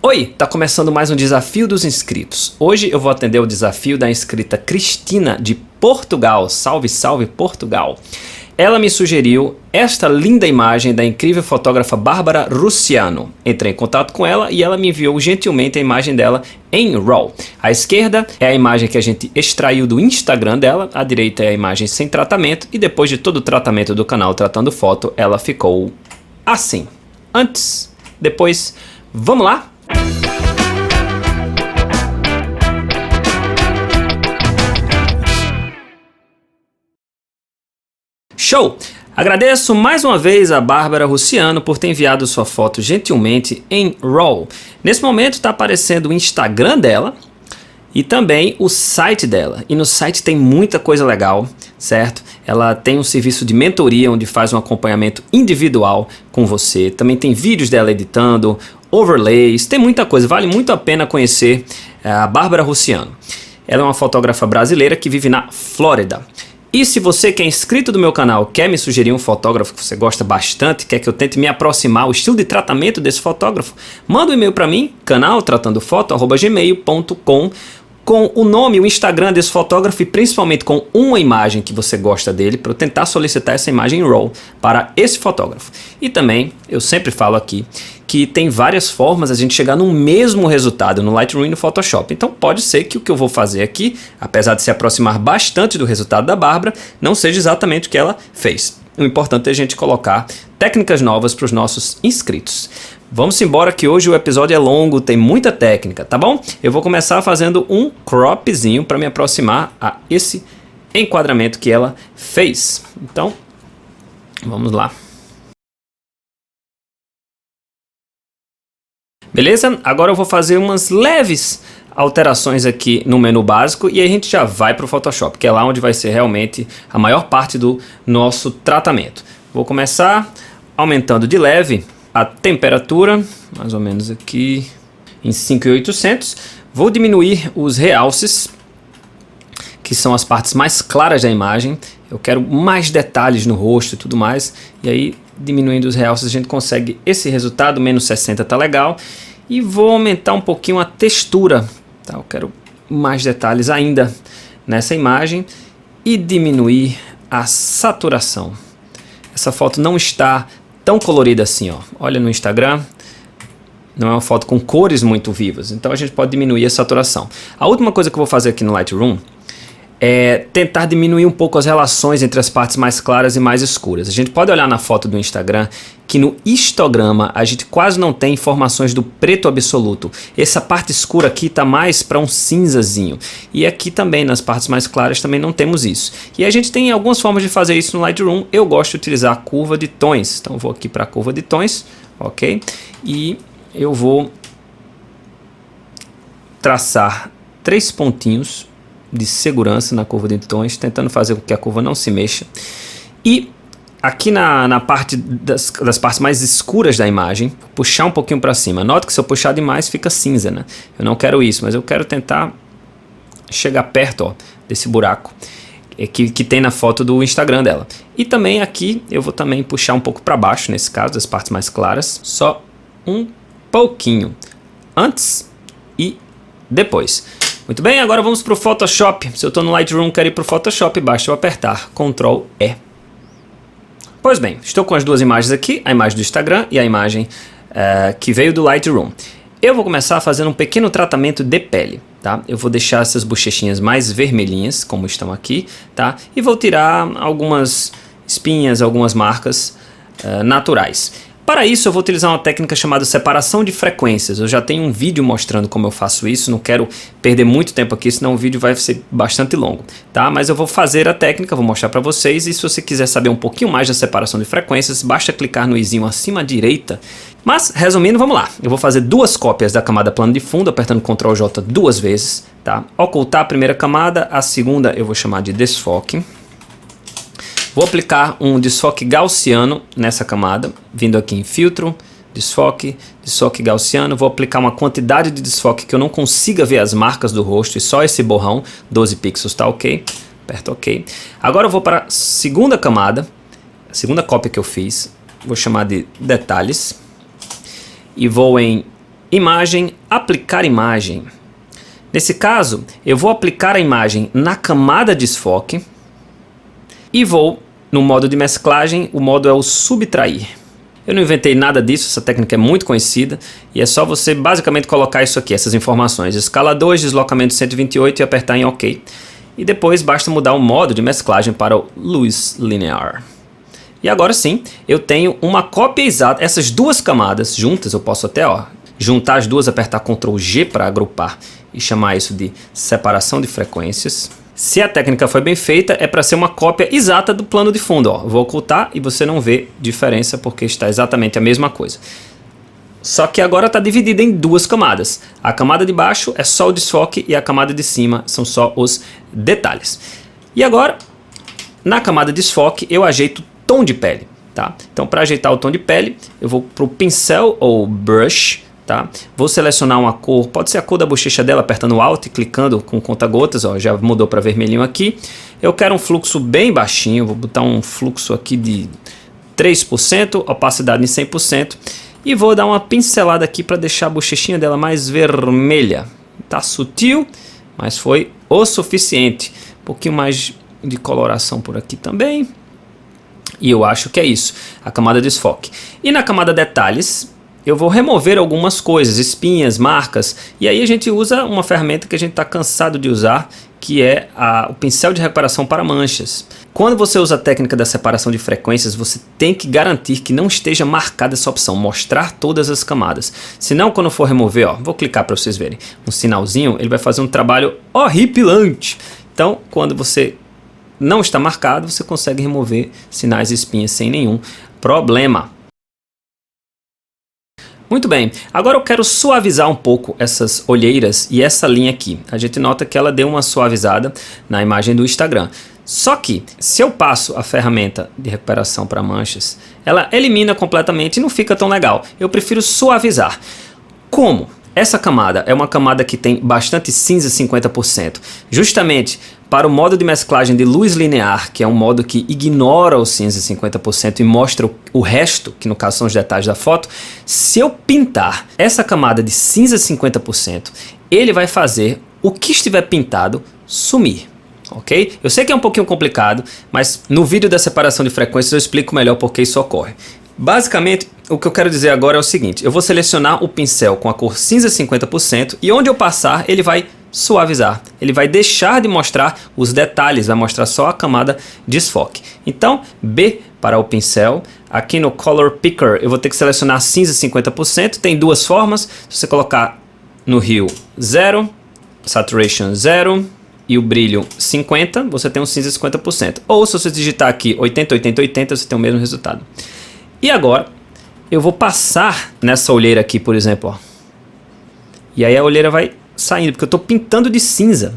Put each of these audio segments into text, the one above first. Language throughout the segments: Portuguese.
Oi, tá começando mais um desafio dos inscritos. Hoje eu vou atender o desafio da inscrita Cristina de Portugal. Salve, salve Portugal! Ela me sugeriu esta linda imagem da incrível fotógrafa Bárbara Russiano. Entrei em contato com ela e ela me enviou gentilmente a imagem dela em RAW. À esquerda é a imagem que a gente extraiu do Instagram dela, à direita é a imagem sem tratamento e depois de todo o tratamento do canal Tratando Foto, ela ficou assim. Antes, depois, vamos lá? Show! Agradeço mais uma vez a Bárbara Russiano por ter enviado sua foto gentilmente em RAW. Nesse momento está aparecendo o Instagram dela e também o site dela. E no site tem muita coisa legal, certo? Ela tem um serviço de mentoria onde faz um acompanhamento individual com você. Também tem vídeos dela editando, overlays, tem muita coisa. Vale muito a pena conhecer a Bárbara Russiano. Ela é uma fotógrafa brasileira que vive na Flórida. E se você que é inscrito do meu canal quer me sugerir um fotógrafo que você gosta bastante, quer que eu tente me aproximar ao estilo de tratamento desse fotógrafo, manda um e-mail para mim, canaltratandofoto@gmail.com, com o nome, o Instagram desse fotógrafo e principalmente com uma imagem que você gosta dele, para eu tentar solicitar essa imagem em RAW para esse fotógrafo. E também, eu sempre falo aqui, que tem várias formas a gente chegar no mesmo resultado no Lightroom e no Photoshop. Então pode ser que o que eu vou fazer aqui, apesar de se aproximar bastante do resultado da Bárbara, não seja exatamente o que ela fez. O importante é a gente colocar técnicas novas para os nossos inscritos. Vamos embora que hoje o episódio é longo, tem muita técnica, tá bom? Eu vou começar fazendo um cropzinho para me aproximar a esse enquadramento que ela fez. Então, vamos lá. Beleza? Agora eu vou fazer umas leves alterações aqui no menu básico e aí a gente já vai para o Photoshop, que é lá onde vai ser realmente a maior parte do nosso tratamento. Vou começar aumentando de leve a temperatura, mais ou menos aqui em 5.800. Vou diminuir os realces, que são as partes mais claras da imagem. Eu quero mais detalhes no rosto e tudo mais. E aí, diminuindo os realces, a gente consegue esse resultado. Menos 60 tá legal. E vou aumentar um pouquinho a textura. Tá? Eu quero mais detalhes ainda nessa imagem. E diminuir a saturação. Essa foto não está tão colorida assim, ó. Olha no Instagram, não é uma foto com cores muito vivas, então a gente pode diminuir a saturação. A última coisa que eu vou fazer aqui no Lightroom é tentar diminuir um pouco as relações entre as partes mais claras e mais escuras. A gente pode olhar na foto do Instagram que no histograma a gente quase não tem informações do preto absoluto. Essa parte escura aqui está mais para um cinzazinho. E aqui também nas partes mais claras também não temos isso. E a gente tem algumas formas de fazer isso no Lightroom. Eu gosto de utilizar a curva de tons. Então eu vou aqui para a curva de tons, ok? E eu vou traçar 3 pontinhos de segurança na curva de tons, tentando fazer com que a curva não se mexa. E aqui na parte das partes mais escuras da imagem, puxar um pouquinho para cima. Nota que se eu puxar demais fica cinza, né? Eu não quero isso, mas eu quero tentar chegar perto, ó, desse buraco que tem na foto do Instagram dela. E também aqui eu vou também puxar um pouco para baixo, nesse caso, das partes mais claras. Só um pouquinho. Antes e depois. Muito bem, agora vamos para o Photoshop. Se eu estou no Lightroom e quero ir para o Photoshop, basta eu apertar Ctrl E. Pois bem, estou com as duas imagens aqui, a imagem do Instagram e a imagem que veio do Lightroom. Eu vou começar fazendo um pequeno tratamento de pele, tá? Eu vou deixar essas bochechinhas mais vermelhinhas, como estão aqui, tá? E vou tirar algumas espinhas, algumas marcas naturais. Para isso eu vou utilizar uma técnica chamada separação de frequências. Eu já tenho um vídeo mostrando como eu faço isso, não quero perder muito tempo aqui, senão o vídeo vai ser bastante longo, tá? Mas eu vou fazer a técnica, vou mostrar para vocês e se você quiser saber um pouquinho mais da separação de frequências, basta clicar no izinho acima à direita. Mas, resumindo, vamos lá. Eu vou fazer 2 cópias da camada plano de fundo, apertando Ctrl J 2 vezes, tá? Ocultar a primeira camada, a segunda eu vou chamar de desfoque. Vou aplicar um desfoque gaussiano nessa camada, vindo aqui em filtro, desfoque, desfoque gaussiano. Vou aplicar uma quantidade de desfoque que eu não consiga ver as marcas do rosto e só esse borrão, 12 pixels, tá ok? Aperto ok. Agora eu vou para a segunda camada, a segunda cópia que eu fiz, vou chamar de detalhes. E vou em Imagem, aplicar imagem. Nesse caso, eu vou aplicar a imagem na camada desfoque e vou no modo de mesclagem, o modo é o subtrair. Eu não inventei nada disso, essa técnica é muito conhecida e é só você basicamente colocar isso aqui, essas informações, escala 2, deslocamento 128 e apertar em OK. E depois basta mudar o modo de mesclagem para o Luz Linear. E agora sim, eu tenho uma cópia exata, essas duas camadas juntas, eu posso até juntar as duas, apertar Ctrl G para agrupar e chamar isso de separação de frequências. Se a técnica foi bem feita, é para ser uma cópia exata do plano de fundo. Ó. Vou ocultar e você não vê diferença porque está exatamente a mesma coisa. Só que agora está dividida em duas camadas. A camada de baixo é só o desfoque e a camada de cima são só os detalhes. E agora, na camada de desfoque, eu ajeito o tom de pele. Tá? Então, para ajeitar o tom de pele, eu vou para o pincel ou brush. Tá? Vou selecionar uma cor, pode ser a cor da bochecha dela, apertando Alt e clicando com conta-gotas, já mudou para vermelhinho aqui. Eu quero um fluxo bem baixinho, vou botar um fluxo aqui de 3%, opacidade em 100%, e vou dar uma pincelada aqui para deixar a bochechinha dela mais vermelha. Tá sutil, mas foi o suficiente. Um pouquinho mais de coloração por aqui também. E eu acho que é isso, a camada de desfoque. E na camada detalhes, eu vou remover algumas coisas, espinhas, marcas, e aí a gente usa uma ferramenta que a gente está cansado de usar, que é o pincel de recuperação para manchas. Quando você usa a técnica da separação de frequências, você tem que garantir que não esteja marcada essa opção, mostrar todas as camadas. Senão, quando for remover, vou clicar para vocês verem, um sinalzinho, ele vai fazer um trabalho horripilante. Então, quando você não está marcado, você consegue remover sinais e espinhas sem nenhum problema. Muito bem, agora eu quero suavizar um pouco essas olheiras e essa linha aqui. A gente nota que ela deu uma suavizada na imagem do Instagram. Só que, se eu passo a ferramenta de recuperação para manchas, ela elimina completamente e não fica tão legal. Eu prefiro suavizar. Como? Essa camada é uma camada que tem bastante cinza, 50%. Justamente para o modo de mesclagem de luz linear, que é um modo que ignora o cinza 50% e mostra o resto, que no caso são os detalhes da foto, se eu pintar essa camada de cinza 50%, ele vai fazer o que estiver pintado sumir. Ok? Eu sei que é um pouquinho complicado, mas no vídeo da separação de frequências eu explico melhor porque isso ocorre. Basicamente, o que eu quero dizer agora é o seguinte, eu vou selecionar o pincel com a cor cinza 50% e onde eu passar ele vai suavizar, ele vai deixar de mostrar os detalhes, vai mostrar só a camada desfoque. Então, B para o pincel, aqui no Color Picker eu vou ter que selecionar cinza 50%, tem duas formas, se você colocar no Hue 0, Saturation 0 e o brilho 50, você tem um cinza 50%. Ou se você digitar aqui 80, 80, 80, você tem o mesmo resultado. E agora, eu vou passar nessa olheira aqui, por exemplo. E aí a olheira vai saindo, porque eu estou pintando de cinza.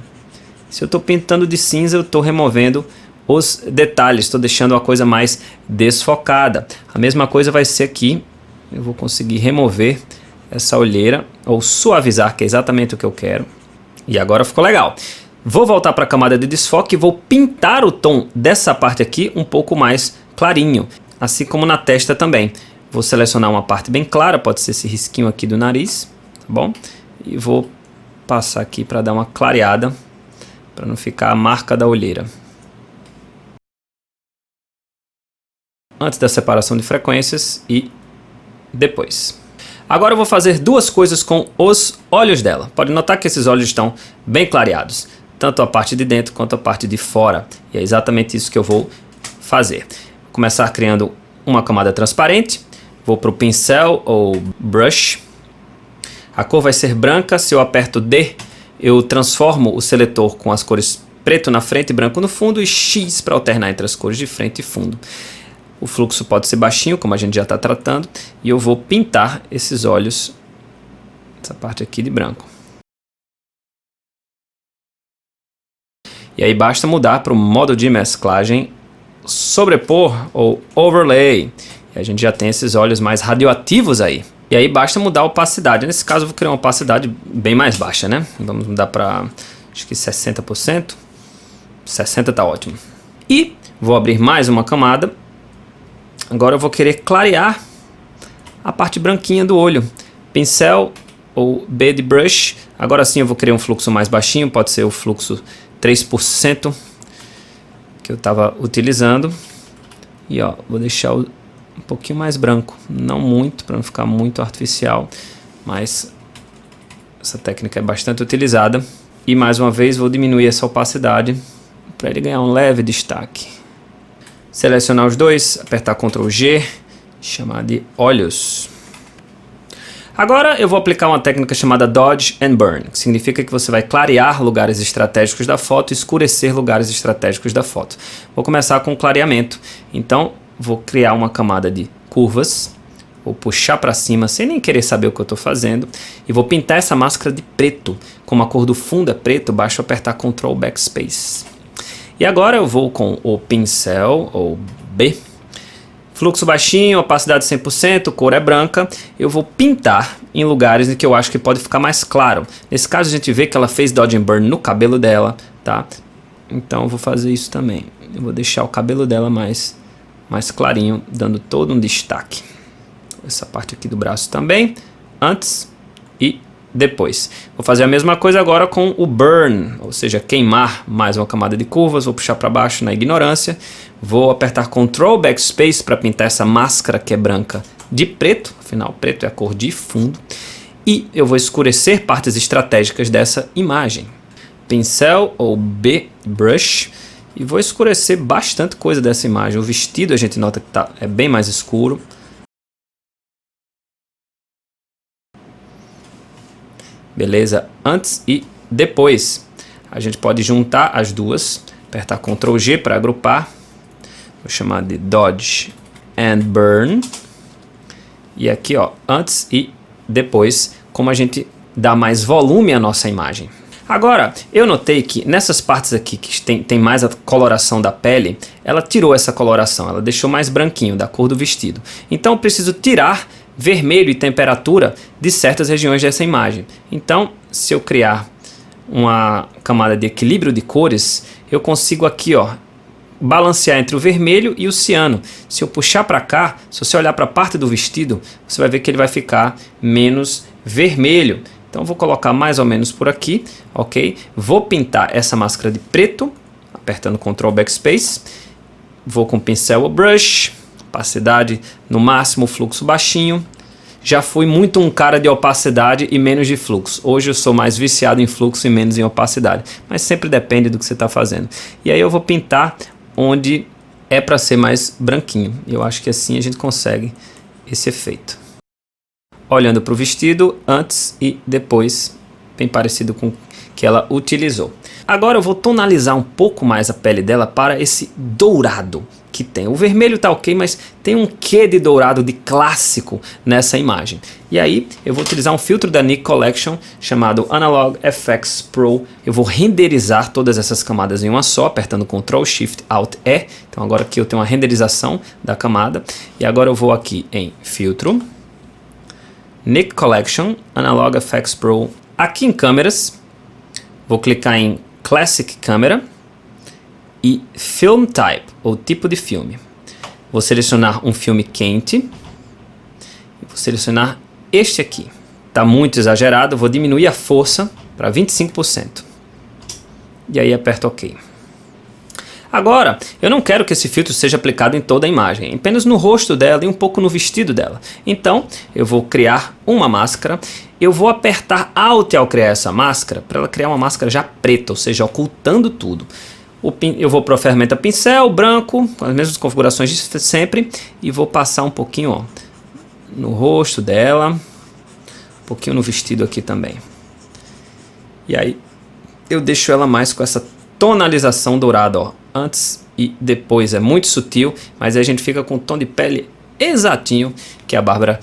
Se eu estou pintando de cinza, eu estou removendo os detalhes, estou deixando a coisa mais desfocada. A mesma coisa vai ser aqui. Eu vou conseguir remover essa olheira, ou suavizar, que é exatamente o que eu quero. E agora ficou legal. Vou voltar para a camada de desfoque e vou pintar o tom dessa parte aqui um pouco mais clarinho. Assim como na testa também. Vou selecionar uma parte bem clara, pode ser esse risquinho aqui do nariz, tá bom? E vou passar aqui para dar uma clareada, para não ficar a marca da olheira. Antes da separação de frequências e depois. Agora eu vou fazer duas coisas com os olhos dela. Pode notar que esses olhos estão bem clareados, tanto a parte de dentro quanto a parte de fora. E é exatamente isso que eu vou fazer. Vou começar criando uma camada transparente. Vou para o pincel ou brush. A cor vai ser branca. Se eu aperto D, eu transformo o seletor com as cores preto na frente e branco no fundo e X para alternar entre as cores de frente e fundo. O fluxo pode ser baixinho, como a gente já está tratando, e eu vou pintar esses olhos, essa parte aqui de branco. E aí basta mudar para o modo de mesclagem sobrepor ou overlay. E a gente já tem esses olhos mais radioativos aí. E aí basta mudar a opacidade. Nesse caso eu vou criar uma opacidade bem mais baixa, né? Vamos mudar para, acho que 60%. 60% tá ótimo. E vou abrir mais uma camada. Agora eu vou querer clarear a parte branquinha do olho. Pincel ou B de brush. Agora sim eu vou criar um fluxo mais baixinho, pode ser o fluxo 3% que eu estava utilizando. E ó, vou deixar um pouquinho mais branco, não muito, para não ficar muito artificial, mas essa técnica é bastante utilizada. E mais uma vez vou diminuir essa opacidade para ele ganhar um leve destaque. Selecionar os dois, apertar Ctrl G, chamar de olhos. Agora eu vou aplicar uma técnica chamada Dodge and Burn, que significa que você vai clarear lugares estratégicos da foto e escurecer lugares estratégicos da foto. Vou começar com o clareamento, então vou criar uma camada de curvas, vou puxar para cima sem nem querer saber o que eu estou fazendo e vou pintar essa máscara de preto. Como a cor do fundo é preto, basta apertar Ctrl Backspace. E agora eu vou com o pincel, ou B, fluxo baixinho, opacidade 100%, cor é branca. Eu vou pintar em lugares em que eu acho que pode ficar mais claro. Nesse caso a gente vê que ela fez Dodge and Burn no cabelo dela, tá? Então eu vou fazer isso também. Eu vou deixar o cabelo dela mais clarinho, dando todo um destaque. Essa parte aqui do braço também, antes e depois. Vou fazer a mesma coisa agora com o Burn, ou seja, queimar mais uma camada de curvas. Vou puxar para baixo na ignorância. Vou apertar Ctrl Backspace para pintar essa máscara que é branca de preto. Afinal, preto é a cor de fundo. E eu vou escurecer partes estratégicas dessa imagem. Pincel ou B, Brush. E vou escurecer bastante coisa dessa imagem. O vestido a gente nota que é bem mais escuro. Beleza? Antes e depois. A gente pode juntar as duas. Apertar Ctrl G para agrupar. Vou chamar de Dodge and Burn. E aqui, ó, antes e depois, como a gente dá mais volume à nossa imagem. Agora, eu notei que nessas partes aqui que tem mais a coloração da pele, ela tirou essa coloração, ela deixou mais branquinho, da cor do vestido. Então eu preciso tirar vermelho e temperatura de certas regiões dessa imagem. Então, se eu criar uma camada de equilíbrio de cores, eu consigo aqui, ó, balancear entre o vermelho e o ciano. Se eu puxar para cá, se você olhar para a parte do vestido, você vai ver que ele vai ficar menos vermelho. Então vou colocar mais ou menos por aqui, ok? Vou pintar essa máscara de preto, apertando Ctrl Backspace. Vou com pincel ou brush, opacidade no máximo, fluxo baixinho. Já fui muito um cara de opacidade e menos de fluxo. Hoje eu sou mais viciado em fluxo e menos em opacidade. Mas sempre depende do que você está fazendo. E aí eu vou pintar onde é para ser mais branquinho. Eu acho que assim a gente consegue esse efeito. Olhando para o vestido antes e depois, bem parecido com o que ela utilizou. Agora eu vou tonalizar um pouco mais a pele dela para esse dourado que tem. O vermelho tá ok, mas tem um quê de dourado de clássico nessa imagem. E aí eu vou utilizar um filtro da Nik Collection chamado Analog FX Pro. Eu vou renderizar todas essas camadas em uma só, apertando Ctrl Shift Alt E. Então agora aqui eu tenho uma renderização da camada. E agora eu vou aqui em Filtro, Nik Collection, Analog FX Pro. Aqui em Câmeras, vou clicar em Classic Camera e Film Type, ou tipo de filme. Vou selecionar um filme quente. Vou selecionar este aqui. Está muito exagerado, vou diminuir a força para 25%. E aí aperto OK. Agora, eu não quero que esse filtro seja aplicado em toda a imagem, apenas no rosto dela e um pouco no vestido dela. Então, eu vou criar uma máscara. Eu vou apertar Alt ao criar essa máscara, para ela criar uma máscara já preta, ou seja, ocultando tudo. Eu vou para a ferramenta pincel, branco, com as mesmas configurações de sempre, e vou passar um pouquinho, ó, no rosto dela, um pouquinho no vestido aqui também. E aí, eu deixo ela mais com essa tonalização dourada, ó, antes e depois. É muito sutil, mas aí a gente fica com o tom de pele exatinho que a Bárbara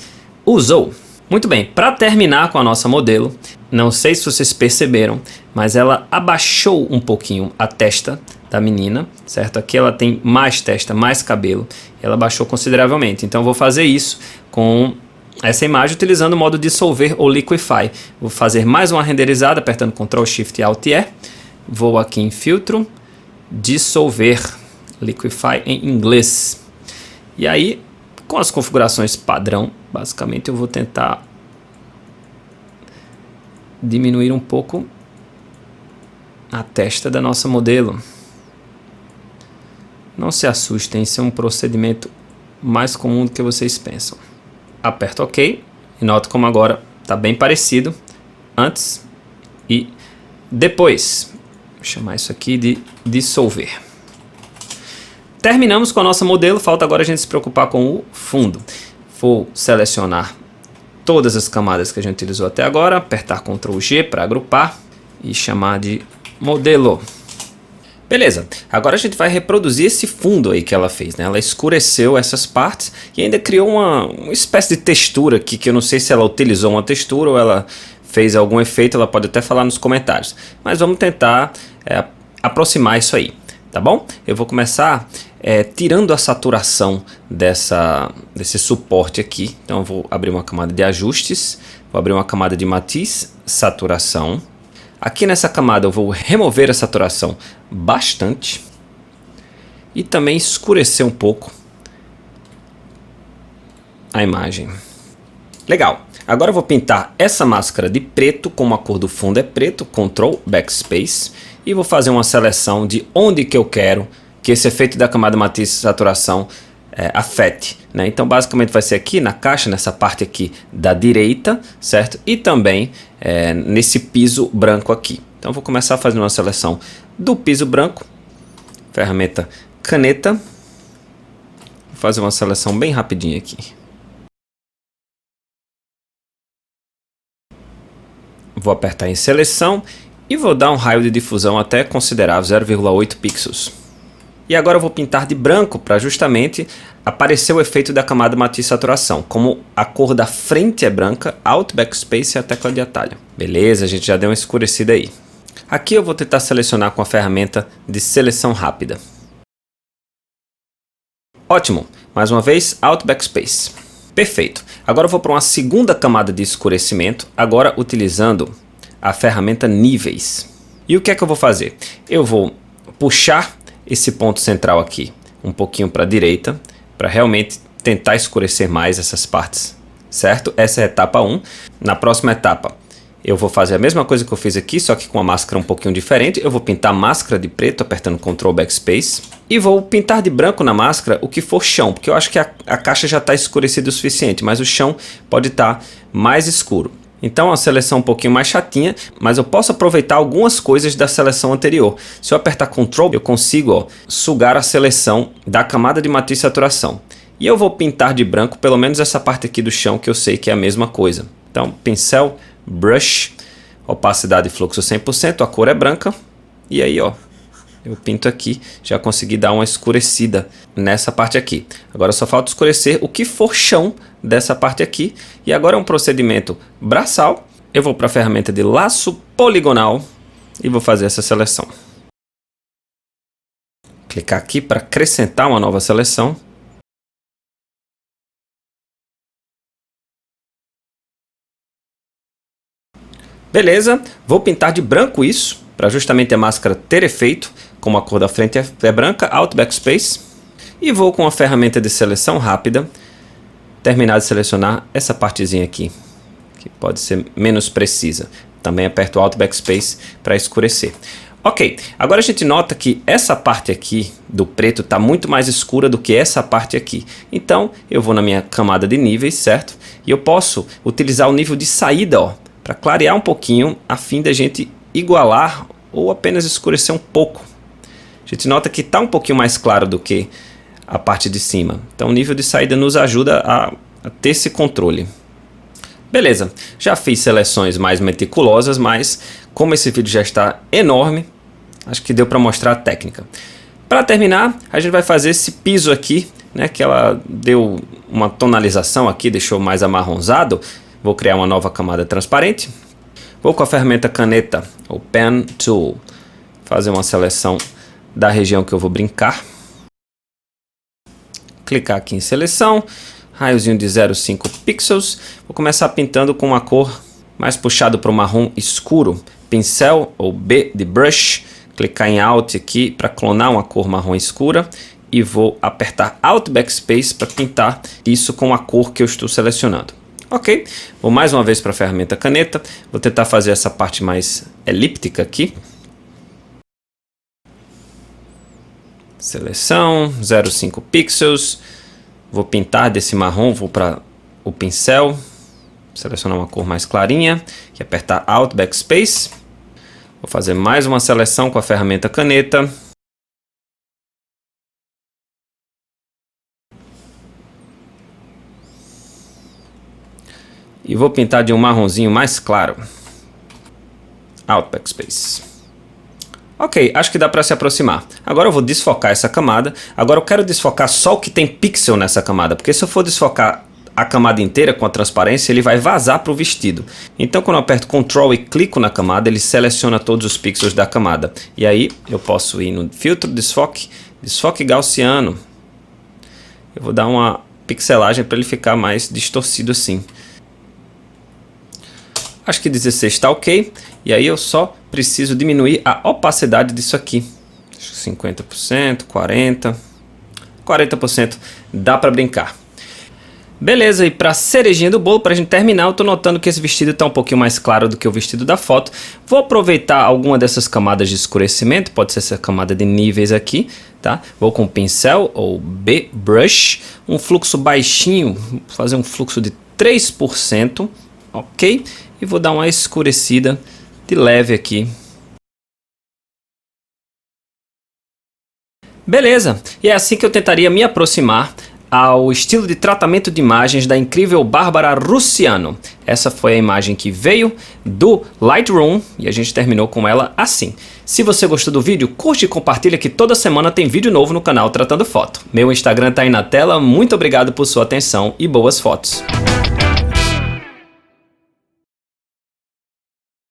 usou. Muito bem, para terminar com a nossa modelo, não sei se vocês perceberam, mas ela abaixou um pouquinho a testa da menina, certo? Aqui ela tem mais testa, mais cabelo, ela abaixou consideravelmente. Então eu vou fazer isso com essa imagem utilizando o modo dissolver ou liquify. Vou fazer mais uma renderizada apertando Ctrl Shift Alt E. Vou aqui em filtro, dissolver, liquify em inglês. E aí, com as configurações padrão, basicamente eu vou tentar diminuir um pouco a testa da nossa modelo. Não se assustem, isso é um procedimento mais comum do que vocês pensam. Aperto OK e noto como agora está bem parecido antes e depois. Vou chamar isso aqui de dissolver. Terminamos com a nossa modelo, falta agora a gente se preocupar com o fundo. Vou selecionar todas as camadas que a gente utilizou até agora, apertar Ctrl G para agrupar e chamar de modelo. Beleza, agora a gente vai reproduzir esse fundo aí que ela fez, né? Ela escureceu essas partes e ainda criou uma espécie de textura aqui, que eu não sei se ela utilizou uma textura ou ela fez algum efeito, ela pode até falar nos comentários. Mas vamos tentar aproximar isso aí, tá bom? Eu vou começar tirando a saturação desse suporte aqui. Então eu vou abrir uma camada de ajustes, vou abrir uma camada de matiz, saturação. Aqui nessa camada eu vou remover a saturação bastante e também escurecer um pouco a imagem. Legal, agora eu vou pintar essa máscara de preto, como a cor do fundo é preto, Ctrl Backspace, e vou fazer uma seleção de onde que eu quero que esse efeito da camada matiz saturação afete, né? Então basicamente vai ser aqui na caixa, nessa parte aqui da direita, certo? E também nesse piso branco aqui. Então vou começar fazendo uma seleção do piso branco, ferramenta caneta, vou fazer uma seleção bem rapidinha aqui. Vou apertar em seleção e vou dar um raio de difusão até considerável, 0,8 pixels. E agora eu vou pintar de branco para justamente aparecer o efeito da camada matiz saturação. Como a cor da frente é branca, Alt Backspace é a tecla de atalho. Beleza, a gente já deu uma escurecida aí. Aqui eu vou tentar selecionar com a ferramenta de seleção rápida. Ótimo, mais uma vez Alt Backspace. Perfeito. Agora eu vou para uma segunda camada de escurecimento, agora utilizando a ferramenta níveis. E o que é que eu vou fazer? Eu vou puxar esse ponto central aqui um pouquinho para a direita, para realmente tentar escurecer mais essas partes, certo? Essa é a etapa 1. Na próxima etapa eu vou fazer a mesma coisa que eu fiz aqui, só que com a máscara um pouquinho diferente. Eu vou pintar a máscara de preto apertando Ctrl Backspace e vou pintar de branco na máscara o que for chão, porque eu acho que a caixa já está escurecida o suficiente, mas o chão pode estar mais escuro. Então a seleção um pouquinho mais chatinha, mas eu posso aproveitar algumas coisas da seleção anterior. Se eu apertar Ctrl, eu consigo sugar a seleção da camada de matiz saturação. E eu vou pintar de branco pelo menos essa parte aqui do chão, que eu sei que é a mesma coisa. Então pincel, brush, opacidade e fluxo 100%, a cor é branca. E aí eu pinto aqui, já consegui dar uma escurecida nessa parte aqui. Agora só falta escurecer o que for chão dessa parte aqui. E agora é um procedimento braçal. Eu vou para a ferramenta de laço poligonal e vou fazer essa seleção. Clicar aqui para acrescentar uma nova seleção. Beleza, vou pintar de branco isso, para justamente a máscara ter efeito. Como a cor da frente é branca, Alt Backspace. E vou com a ferramenta de seleção rápida terminar de selecionar essa partezinha aqui, que pode ser menos precisa. Também aperto Alt Backspace para escurecer. Ok, agora a gente nota que essa parte aqui do preto está muito mais escura do que essa parte aqui. Então eu vou na minha camada de níveis, certo? E eu posso utilizar o nível de saída para clarear um pouquinho, a fim de a gente igualar ou apenas escurecer um pouco. A gente nota que está um pouquinho mais claro do que a parte de cima. Então o nível de saída nos ajuda a ter esse controle. Beleza, já fiz seleções mais meticulosas, mas como esse vídeo já está enorme, acho que deu para mostrar a técnica. Para terminar, a gente vai fazer esse piso aqui, né, que ela deu uma tonalização aqui, deixou mais amarronzado. Vou criar uma nova camada transparente. Vou com a ferramenta caneta, ou Pen Tool, fazer uma seleção da região que eu vou brincar. Clicar aqui em seleção, raiozinho de 0,5 pixels. Vou começar pintando com uma cor mais puxado para o marrom escuro. Pincel, ou B de brush, clicar em Alt aqui para clonar uma cor marrom escura. E vou apertar Alt Backspace para pintar isso com a cor que eu estou selecionando. Ok, vou mais uma vez para a ferramenta caneta, vou tentar fazer essa parte mais elíptica aqui. Seleção, 0,5 pixels, vou pintar desse marrom, vou para o pincel, selecionar uma cor mais clarinha e apertar Alt Backspace. Vou fazer mais uma seleção com a ferramenta caneta. E vou pintar de um marronzinho mais claro. Alt Backspace. Ok, acho que dá para se aproximar. Agora eu vou desfocar essa camada. Agora eu quero desfocar só o que tem pixel nessa camada, porque se eu for desfocar a camada inteira com a transparência, ele vai vazar para o vestido. Então quando eu aperto Ctrl e clico na camada, ele seleciona todos os pixels da camada. E aí eu posso ir no filtro, desfoque, desfoque gaussiano. Eu vou dar uma pixelagem para ele ficar mais distorcido assim. Acho que 16 está ok. E aí eu só preciso diminuir a opacidade disso aqui. 50%, 40%, 40% dá para brincar. Beleza, e para cerejinha do bolo, para a gente terminar, eu estou notando que esse vestido está um pouquinho mais claro do que o vestido da foto. Vou aproveitar alguma dessas camadas de escurecimento, pode ser essa camada de níveis aqui, tá? Vou com o pincel ou B-Brush, um fluxo baixinho, vou fazer um fluxo de 3%, ok? E vou dar uma escurecida de leve aqui. Beleza, e é assim que eu tentaria me aproximar ao estilo de tratamento de imagens da incrível Bárbara Russiano. Essa foi a imagem que veio do Lightroom e a gente terminou com ela assim. Se você gostou do vídeo, curte e compartilha que toda semana tem vídeo novo no canal Tratando Foto. Meu Instagram tá aí na tela, muito obrigado por sua atenção e boas fotos.